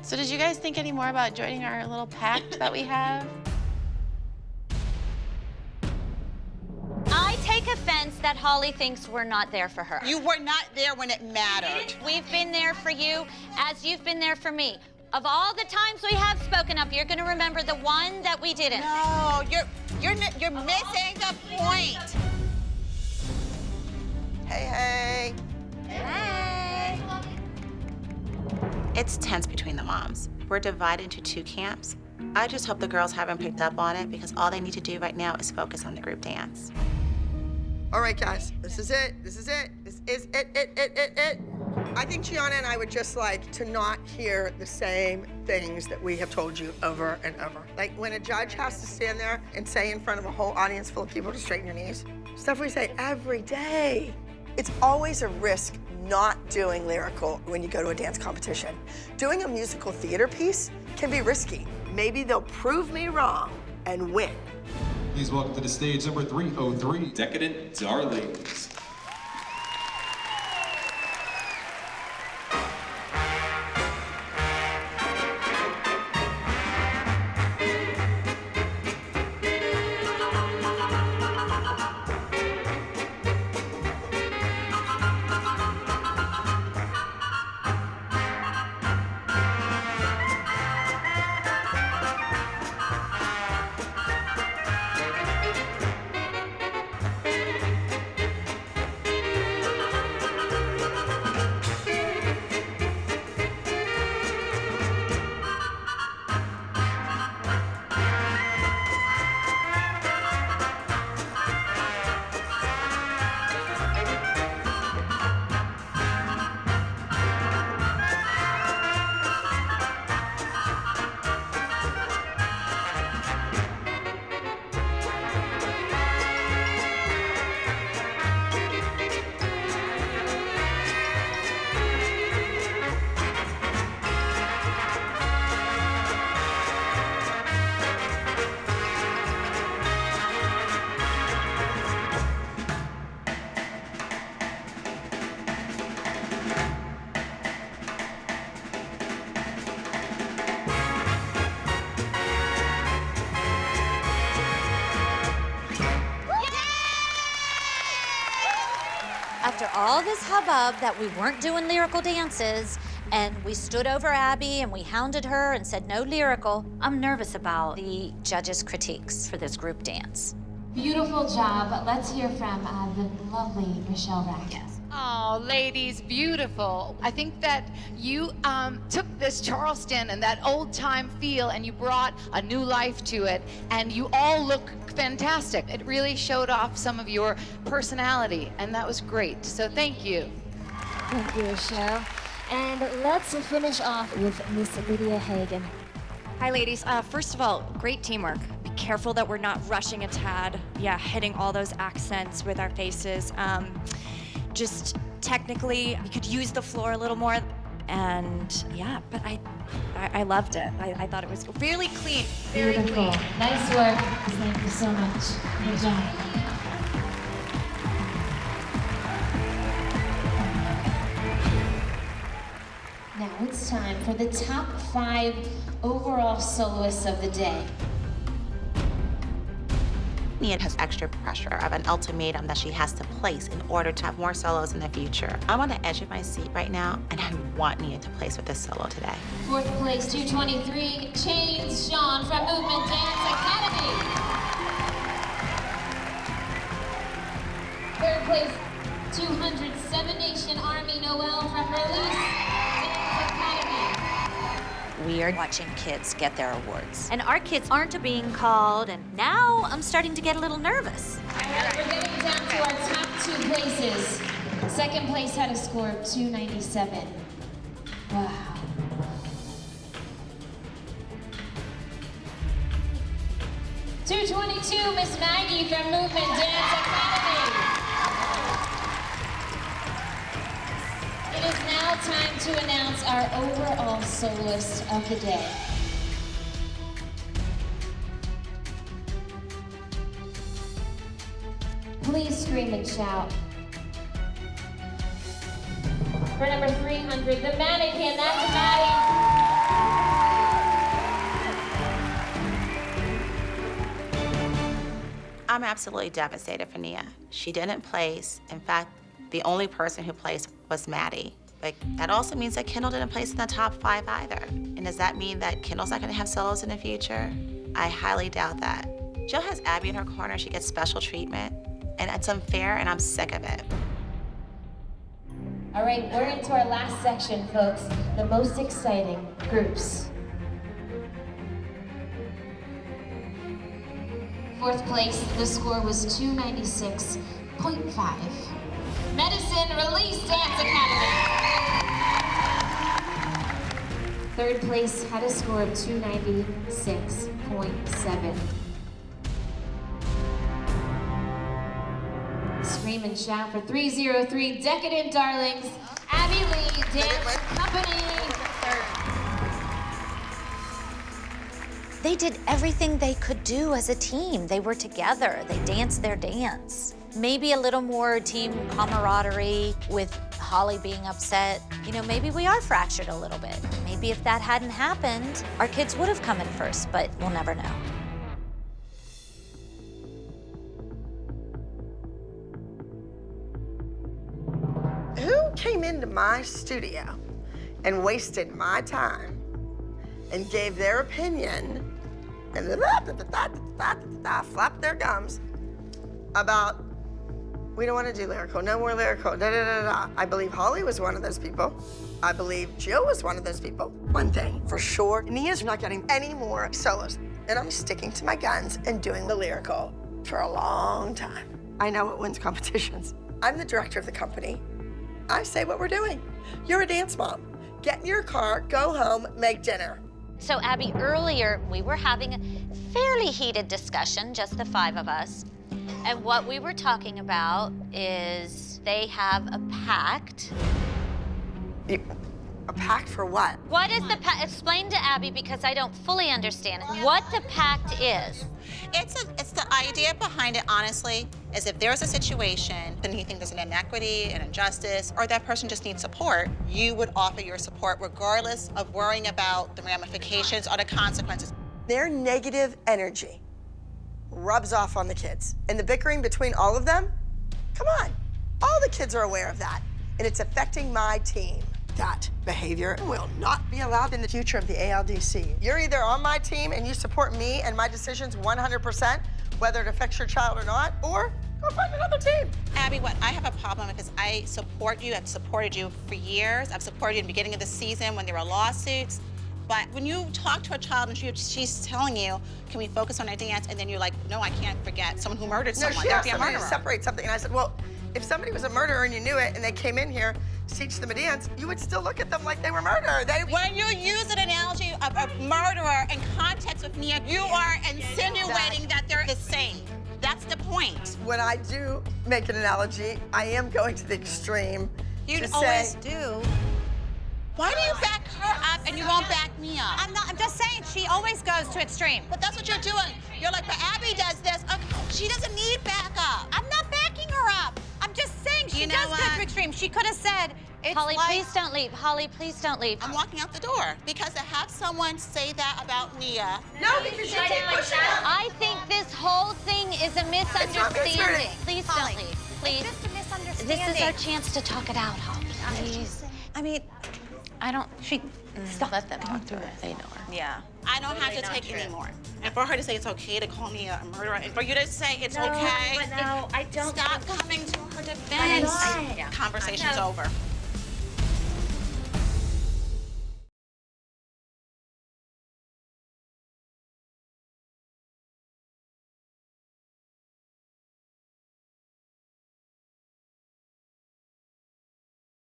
So did you guys think any more about joining our little pact that we have? I take offense that Holly thinks we're not there for her. You were not there when it mattered. We've been there for you as you've been there for me. Of all the times we have spoken up, you're gonna remember the one that we didn't. No, you're missing the point. Hey. Hey. It's tense between the moms. We're divided into two camps. I just hope the girls haven't picked up on it because all they need to do right now is focus on the group dance. All right, guys, this is it. This is it. This is it. I think Gianna and I would just like to not hear the same things that we have told you over and over. Like when a judge has to stand there and say in front of a whole audience full of people to straighten your knees, stuff we say every day. It's always a risk not doing lyrical when you go to a dance competition. Doing a musical theater piece can be risky. Maybe they'll prove me wrong and win. Please welcome to the stage number 303, Decadent Darlings. After all this hubbub that we weren't doing lyrical dances, and we stood over Abby and we hounded her and said no lyrical, I'm nervous about the judges' critiques for this group dance. Beautiful job. Let's hear from the lovely Michelle Rackett. Oh, ladies, beautiful. I think that you took this Charleston and that old time feel and you brought a new life to it, and you all look fantastic. It really showed off some of your personality, and that was great. So thank you. Thank you, Michelle. And let's finish off with Miss Lydia Hagen. Hi, ladies. First of all, great teamwork. Be careful that we're not rushing a tad. Yeah, hitting all those accents with our faces. Just technically, we could use the floor a little more. And yeah, but I loved it. I thought it was really clean. Very Beautiful. clean. Nice work. Thank you so much. Good job. Now it's time for the top 5 overall soloists of the day. Nia has extra pressure of an ultimatum that she has to place in order to have more solos in the future. I'm on the edge of my seat right now, and I want Nia to place with this solo today. 4th place, 223, Chains Sean from Movement Dance Academy. 3rd place, 207 Nation Army Noel from Release Dance Academy. We are watching kids get their awards. And our kids aren't being called, and now I'm starting to get a little nervous. All right, we're getting down to our top 2 places. 2nd place had a score of 297. Wow. .222, Miss Maggie from Movement Dance Academy. It is now time to announce our overall soloist of the day. Please scream and shout. For number 300, the mannequin, that's Maddie. I'm absolutely devastated for Nia. She didn't place. In fact, the only person who placed was Maddie. But that also means that Kendall didn't place in the top 5 either. And does that mean that Kendall's not gonna have solos in the future? I highly doubt that. Jill has Abby in her corner. She gets special treatment. And it's unfair, and I'm sick of it. All right, we're into our last section, folks. The most exciting groups. 4th place, the score was 296.5. Medicine Release Dance Academy. 3rd place had a score of 296.7. Scream and Shout for 303 Decadent Darlings, Abby Lee Dance Company. They did everything they could do as a team. They were together. They danced their dance. Maybe a little more team camaraderie with Holly being upset. You know, maybe we are fractured a little bit. Maybe if that hadn't happened, our kids would have come in first, but we'll never know. Who came into my studio and wasted my time and gave their opinion and flapped their gums about we don't want to do lyrical, no more lyrical, I believe Holly was one of those people. I believe Jill was one of those people. One thing for sure, Nia's not getting any more solos. And I'm sticking to my guns and doing the lyrical for a long time. I know it wins competitions. I'm the director of the company. I say what we're doing. You're a dance mom. Get in your car, go home, make dinner. So Abby, earlier we were having a fairly heated discussion, just the 5 of us. And what we were talking about is they have a pact. A pact for what? What is the pact? Explain to Abby because I don't fully understand what the pact is. It's the idea behind it, honestly, is if there's a situation and you think there's an inequity, an injustice, or that person just needs support, you would offer your support regardless of worrying about the ramifications or the consequences. Their negative energy rubs off on the kids. And the bickering between all of them, come on. All the kids are aware of that. And it's affecting my team. That behavior will not be allowed in the future of the ALDC. You're either on my team and you support me and my decisions 100%, whether it affects your child or not, or go find another team. Abby, what I have a problem with is I support you, I've supported you for years. I've supported you in the beginning of the season when there were lawsuits. But when you talk to a child and she's telling you, can we focus on our dance? And then you're like, no, I can't forget someone who murdered someone. No, she asked They'd be a somebody to murderer. separate something. And I said, well, if somebody was a murderer and you knew it and they came in here to teach them a dance, you would still look at them like they were murdered. When you use an analogy of a murderer in context with Nia, you are insinuating that they're the same. That's the point. When I do make an analogy, I am going to the extreme. You to always say, do. Why do you back her up and you won't back me up? I'm just saying, she always goes to extreme. But that's what you're doing. You're like, but Abby does this. She doesn't need backup. I'm not backing her up. I'm just saying she does go to extreme. She could have said, it's Holly, like... please don't leave. Holly, please don't leave. I'm walking out the door because to have someone say that about Nia. no, because you keep pushing it. I think this whole thing is a misunderstanding. Please Holly, don't leave. Please. It's just a misunderstanding. This is our chance to talk it out, Holly. Please. I mean, I don't. Let them talk to her. They know her. yeah. I don't have to take anymore. And for her to say it's okay to call me a murderer, and for you to say it's okay, but no, I don't. stop coming to her defense. Yeah. Conversation's over.